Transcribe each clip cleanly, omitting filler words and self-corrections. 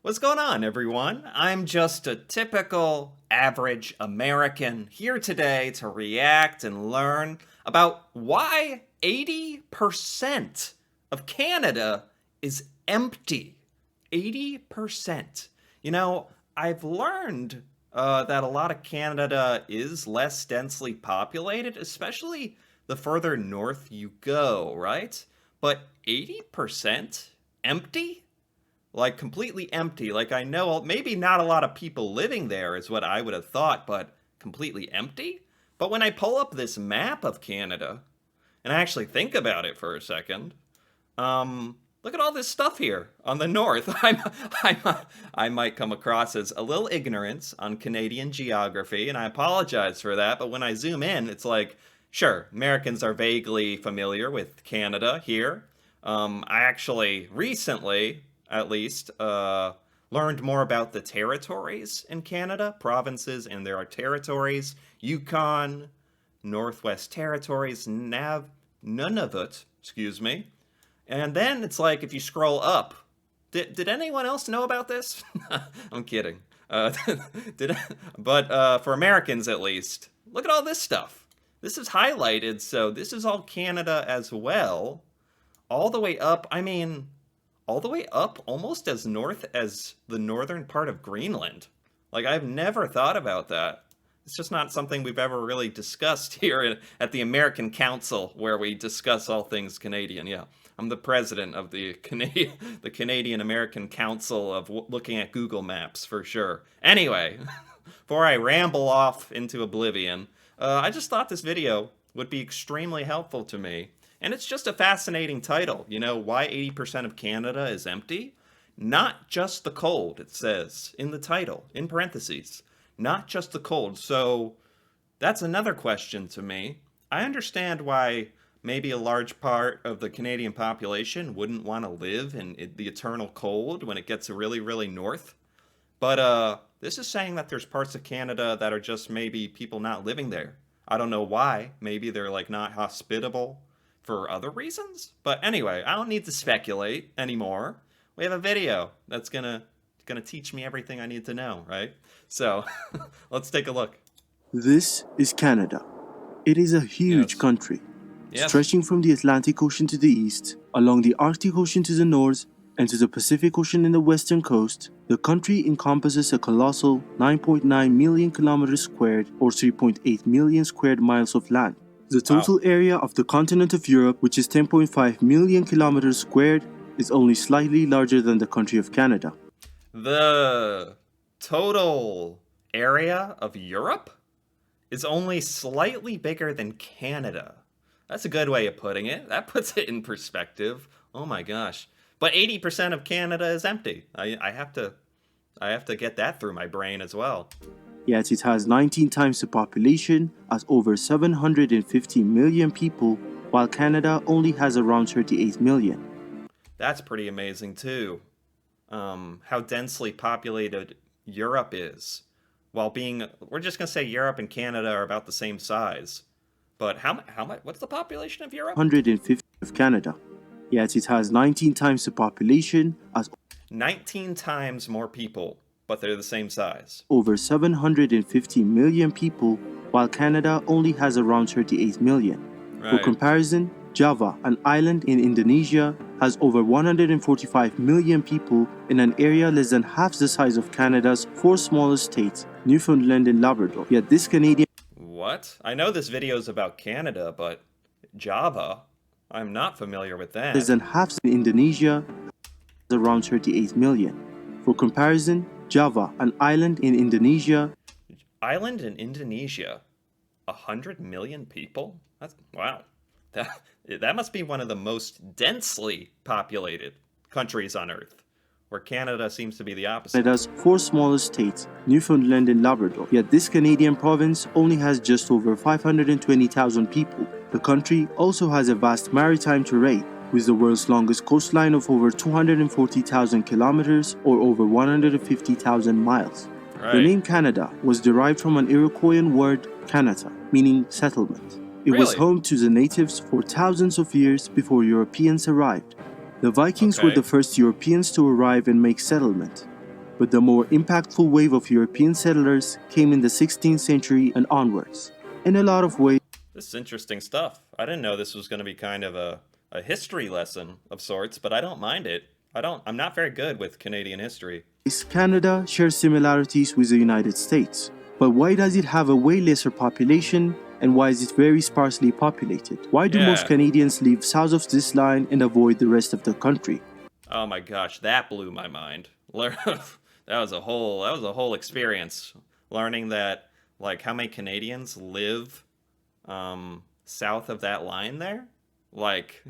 What's going on, everyone? I'm just a typical average American here today to react and learn about why 80% of Canada is empty. 80%. I've learned that a lot of Canada is less densely populated, especially the further north you go, right? But 80% empty? Like completely empty. Like I know maybe not a lot of people living there is what I would have thought, but completely empty? But when I pull up this map of Canada and I actually think about it for a second, look at all this stuff here on the north. I might come across as a little ignorant on Canadian geography, and I apologize for that. But when I zoom in, it's like, sure, Americans are vaguely familiar with Canada here. I actually recently, at least, learned more about the territories in Canada, provinces, and there are territories: Yukon, Northwest Territories, Nunavut, excuse me. And then it's like if you scroll up, did anyone else know about this? I'm kidding. Did but for Americans at least, look at all this stuff. This is highlighted, so this is all Canada as well, all the way up. I mean, all the way up almost as north as the northern part of Greenland. Like, I've never thought about that. It's just not something we've ever really discussed here at the American Council, where we discuss all things Canadian. Yeah, I'm the president of the Canadian American Council of looking at Google Maps, for sure. Anyway, before I ramble off into oblivion, I just thought this video would be extremely helpful to me. And it's just a fascinating title. Why 80% of Canada is empty? Not just the cold, it says in the title, in parentheses. Not just the cold. So that's another question to me. I understand why maybe a large part of the Canadian population wouldn't want to live in the eternal cold when it gets really, really north. But this is saying that there's parts of Canada that are just maybe people not living there. I don't know why. Maybe they're like not hospitable for other reasons. But anyway, I don't need to speculate anymore. We have a video that's gonna teach me everything I need to know, right? So let's take a look. This is Canada. It is a huge country, stretching from the Atlantic Ocean to the east, along the Arctic Ocean to the north, and to the Pacific Ocean in the western coast. The country encompasses a colossal 9.9 million kilometers squared, or 3.8 million square miles of land. The total area of the continent of Europe, which is 10.5 million kilometers squared, is only slightly larger than the country of Canada. The total area of Europe is only slightly bigger than Canada. That's a good way of putting it. That puts it in perspective. Oh my gosh. But 80% of Canada is empty. I have to get that through my brain as well. Yet it has 19 times the population at over 750 million people, while Canada only has around 38 million. That's pretty amazing too. How densely populated Europe is. We're just gonna say Europe and Canada are about the same size. But how much? What's the population of Europe? 150 of Canada. Yet it has 19 times the population at 19 times more people, but they're the same size. Over 750 million people, while Canada only has around 38 million. Right. For comparison, Java, an island in Indonesia, has over 145 million people in an area less than half the size of Canada's four smallest states, Newfoundland and Labrador. Yet this Canadian... What? I know this video is about Canada, but Java? I'm not familiar with that. Less than half in Indonesia has around 38 million. For comparison, Java, an island in Indonesia... Island in Indonesia? 100 million people? That's... wow. That must be one of the most densely populated countries on Earth, where Canada seems to be the opposite. Canada's four smallest states, Newfoundland and Labrador. Yet this Canadian province only has just over 520,000 people. The country also has a vast maritime terrain, with the world's longest coastline of over 240,000 kilometers, or over 150,000 miles. Right. The name Canada was derived from an Iroquoian word, Kanata, meaning settlement. It was home to the natives for thousands of years before Europeans arrived. The Vikings were the first Europeans to arrive and make settlement. but the more impactful wave of European settlers came in the 16th century and onwards. In a lot of ways, This is interesting stuff. I didn't know this was going to be kind of a history lesson of sorts, but I don't mind it. I'm not very good with Canadian history. Canada shares similarities with the United States. But why does it have a way lesser population, and why is it very sparsely populated? Why do most Yeah. Canadians live south of this line and avoid the rest of the country? Oh my gosh, that blew my mind. That was a whole experience learning that like how many Canadians live south of that line there? Like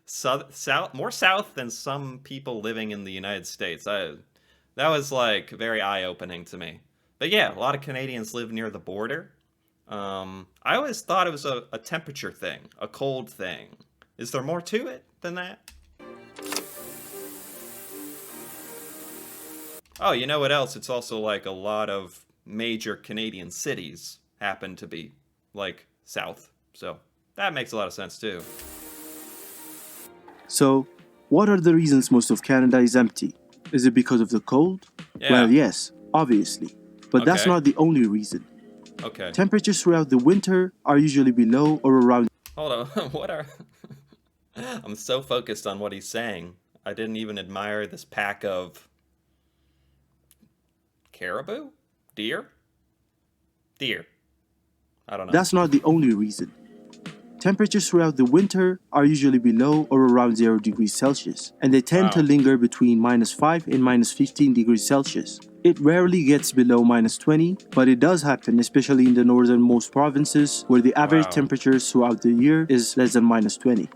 south more south than some people living in the United States. That was like very eye-opening to me. But yeah, a lot of Canadians live near the border. I always thought it was a temperature thing, a cold thing. Is there more to it than that? Oh, you know what else? It's also like a lot of major Canadian cities happen to be like south. So that makes a lot of sense too. So, what are the reasons most of Canada is empty? Is it because of the cold? Yeah. Well, yes, obviously. But that's Okay. not the only reason. Okay. Temperatures throughout the winter are usually below or around. Hold on. What are I'm so focused on what he's saying. I didn't even admire this pack of caribou? Deer? Deer. I don't know. That's not the only reason. Temperatures throughout the winter are usually below or around 0 degrees Celsius, and they tend to Wow. linger between -5 and -15 degrees Celsius. It rarely gets below -20, but it does happen, especially in the northernmost provinces, where the average Wow. temperatures throughout the year is less than -20.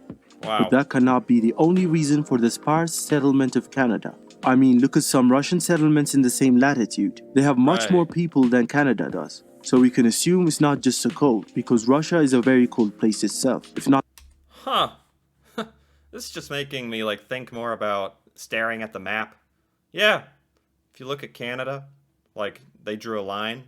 Wow. But that cannot be the only reason for the sparse settlement of Canada. I mean, look at some Russian settlements in the same latitude. They have much Right. more people than Canada does. So we can assume it's not just the cold, because Russia is a very cold place itself. If not, Huh. This is just making me like think more about staring at the map. Yeah. If you look at Canada, like they drew a line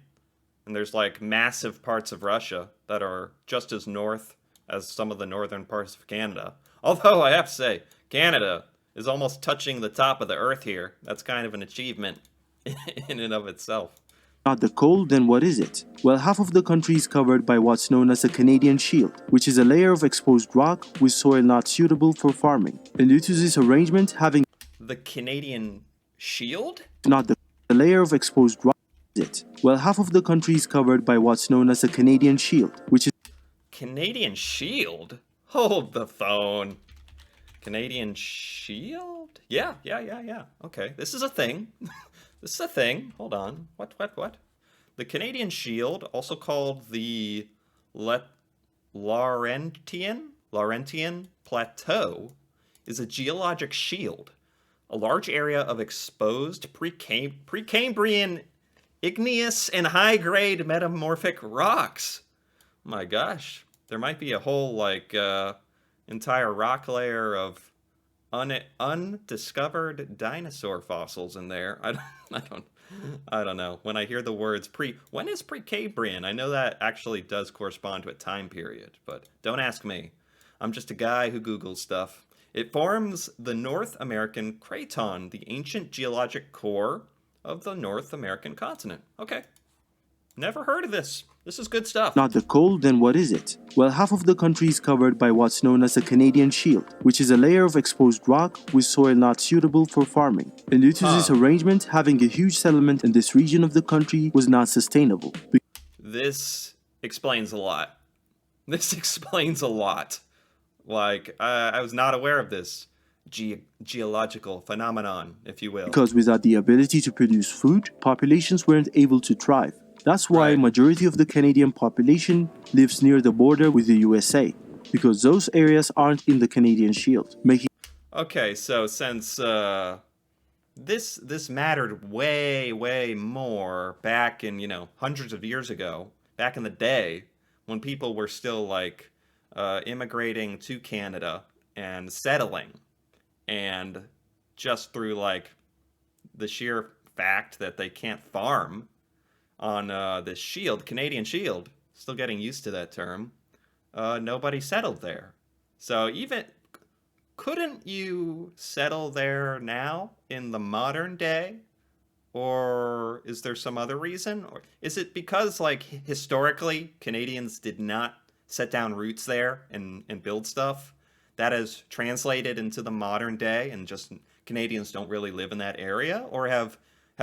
and there's like massive parts of Russia that are just as north as some of the northern parts of Canada. Although I have to say, Canada is almost touching the top of the earth here. That's kind of an achievement in and of itself. not the cold, then what is it? Well, half of the country is covered by what's known as the Canadian Shield, which is a layer of exposed rock with soil not suitable for farming. And due to this arrangement, having The Canadian Shield? not the layer of exposed rock is it? Well, half of the country is covered by what's known as the Canadian Shield, which is Canadian Shield? Hold the phone. Canadian Shield? Yeah. Okay, this is a thing. This is a thing. Hold on. What? The Canadian Shield, also called the Laurentian Plateau, is a geologic shield, a large area of exposed Precambrian igneous and high-grade metamorphic rocks. My gosh, there might be a whole like entire rock layer of undiscovered dinosaur fossils in there. I don't know. When I hear the words when is Precambrian? I know that actually does correspond to a time period, but don't ask me. I'm just a guy who Googles stuff. It forms the North American craton, the ancient geologic core of the North American continent. Okay. Never heard of this. This is good stuff. not the cold, then what is it? Well, half of the country is covered by what's known as the Canadian Shield, which is a layer of exposed rock with soil not suitable for farming. And due to this arrangement, having a huge settlement in this region of the country was not sustainable. This explains a lot. This explains a lot. Like, I was not aware of this geological phenomenon, if you will. Because without the ability to produce food, populations weren't able to thrive. That's why Right. majority of the Canadian population lives near the border with the USA, because those areas aren't in the Canadian Shield, making Okay, so since this mattered way more back in, hundreds of years ago, back in the day when people were still like immigrating to Canada and settling, and just through like the sheer fact that they can't farm on this shield, Canadian Shield, still getting used to that term, nobody settled there. So even couldn't you settle there now in the modern day Or is there some other reason? Or is it because, like, historically, Canadians did not set down roots there and build stuff? That has translated into the modern day, and just Canadians don't really live in that area? Or have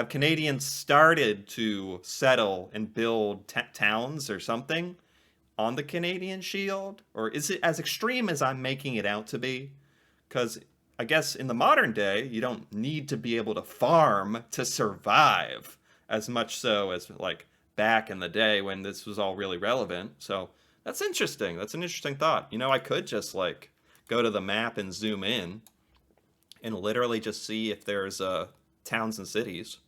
Canadians started to settle and build towns or something on the Canadian Shield? Or is it as extreme as I'm making it out to be? Because I guess in the modern day, you don't need to be able to farm to survive as much so as like back in the day when this was all really relevant. So that's interesting. That's an interesting thought. You know, I could just like go to the map and zoom in and literally just see if there's towns and cities.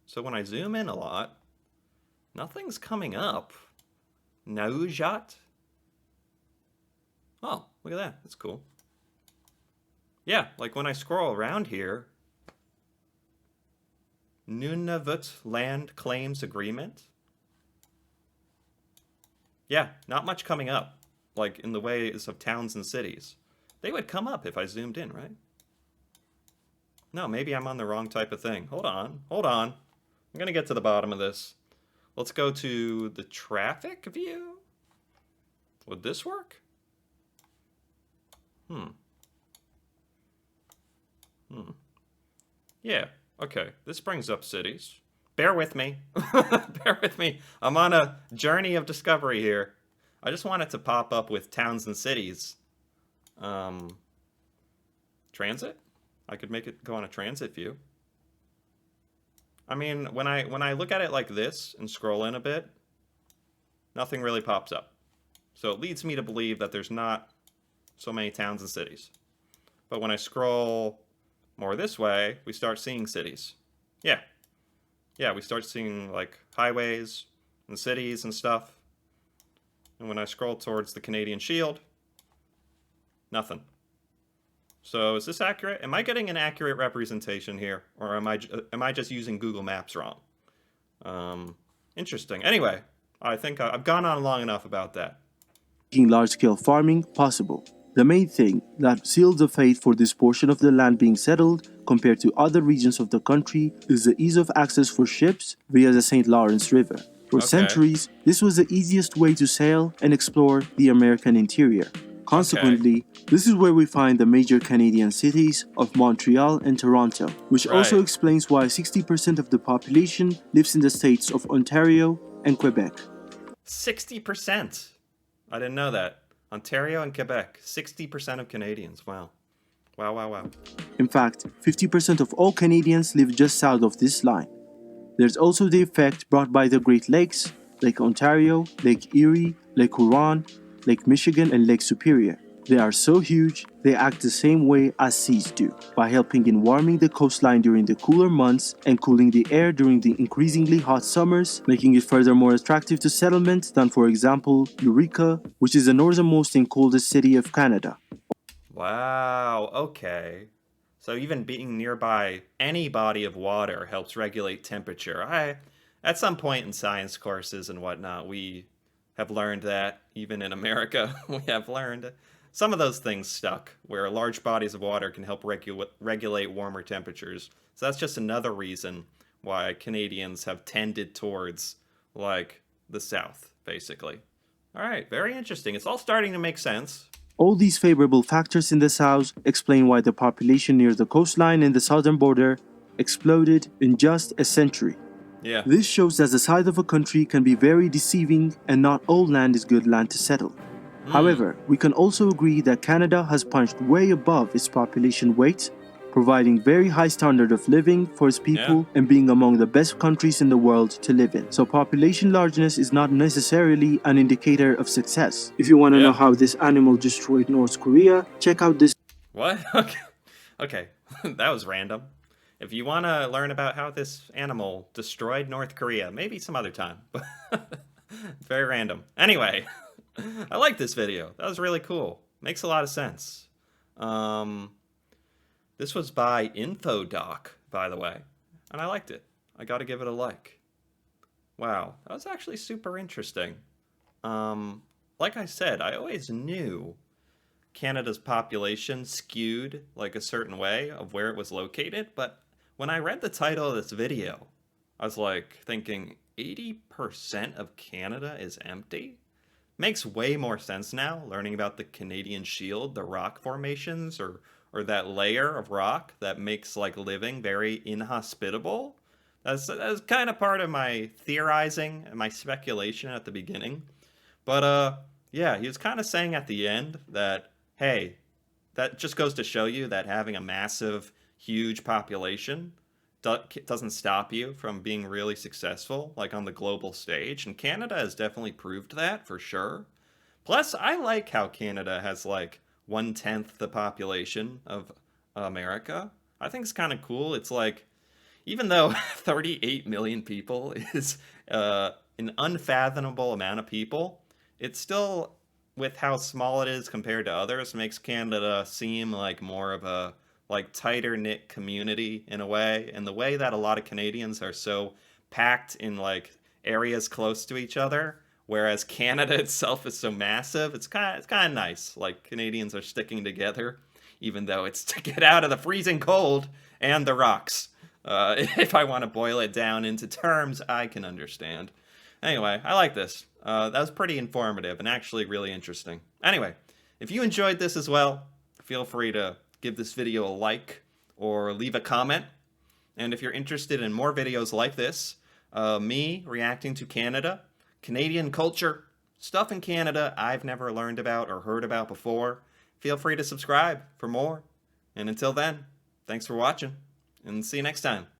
So when I zoom in a lot, nothing's coming up. Naujat? Oh, look at that. That's cool. Yeah, like when I scroll around here, Nunavut Land Claims Agreement. Yeah, not much coming up, like in the ways of towns and cities. They would come up if I zoomed in, right? No, maybe I'm on the wrong type of thing. Hold on. I'm gonna get to the bottom of this. Let's go to the traffic view. Would this work? Yeah, okay. This brings up cities. Bear with me. Bear with me. I'm on a journey of discovery here. I just want it to pop up with towns and cities. Transit? I could make it go on a transit view. I mean, when I look at it like this and scroll in a bit, nothing really pops up. So it leads me to believe that there's not so many towns and cities. But when I scroll more this way, we start seeing cities. Yeah, we start seeing like highways and cities and stuff. And when I scroll towards the Canadian Shield, nothing. So is this accurate? Am I getting an accurate representation here? Or am I just using Google Maps wrong? Interesting. Anyway, I think I've gone on long enough about that. Making large-scale farming possible. The main thing that seals the fate for this portion of the land being settled compared to other regions of the country is the ease of access for ships via the St. Lawrence River. For centuries, this was the easiest way to sail and explore the American interior. Consequently, this is where we find the major Canadian cities of Montreal and Toronto, which also explains why 60% of the population lives in the states of Ontario and Quebec. 60%? I didn't know that. Ontario and Quebec, 60% of Canadians. Wow. Wow. In fact, 50% of all Canadians live just south of this line. There's also the effect brought by the Great Lakes, Lake Ontario, Lake Erie, Lake Huron, Lake Michigan, and Lake Superior. They are so huge, they act the same way as seas do, by helping in warming the coastline during the cooler months and cooling the air during the increasingly hot summers, making it further more attractive to settlement than, for example, Eureka, which is the northernmost and coldest city of Canada. Wow, okay. So even being nearby any body of water helps regulate temperature. At some point in science courses and whatnot, we have learned that, even in America, we have learned some of those things stuck, where large bodies of water can help regulate warmer temperatures. So that's just another reason why Canadians have tended towards, like, the South, basically. All right, very interesting. It's all starting to make sense. All these favorable factors in the South explain why the population near the coastline and the southern border exploded in just a century. Yeah. This shows that the size of a country can be very deceiving and not all land is good land to settle. However, we can also agree that Canada has punched way above its population weight, providing very high standard of living for its people and being among the best countries in the world to live in. So population largeness is not necessarily an indicator of success. If you want to know how this animal destroyed North Korea, check out this. What? Okay. That was random. If you want to learn about how this animal destroyed North Korea, maybe some other time. Very random. Anyway, I like this video. That was really cool. Makes a lot of sense. This was by InfoDoc, by the way, and I liked it. I got to give it a like. Wow, that was actually super interesting. Like I said, I always knew Canada's population skewed like a certain way of where it was located, but when I read the title of this video, I was like thinking 80% of Canada is empty? Makes way more sense now, learning about the Canadian Shield, the rock formations, or that layer of rock that makes like living very inhospitable. That's kind of part of my theorizing and my speculation at the beginning. But yeah, he was kind of saying at the end that, hey, that just goes to show you that having a massive, huge population doesn't stop you from being really successful, like on the global stage. And Canada has definitely proved that for sure. Plus, I like how Canada has like 1/10 the population of America. I think it's kind of cool. It's like, even though 38 million people is an unfathomable amount of people, it's still, with how small it is compared to others, makes Canada seem like more of a like tighter knit community in a way, and the way that a lot of Canadians are so packed in like areas close to each other, whereas Canada itself is so massive. It's kind of nice. Like Canadians are sticking together, even though it's to get out of the freezing cold and the rocks. If I want to boil it down into terms I can understand. Anyway, I like this. That was pretty informative and actually really interesting. Anyway, if you enjoyed this as well, feel free to give this video a like or leave a comment. And if you're interested in more videos like this, me reacting to Canada, Canadian culture, stuff in Canada I've never learned about or heard about before, feel free to subscribe for more. And until then, thanks for watching, and see you next time.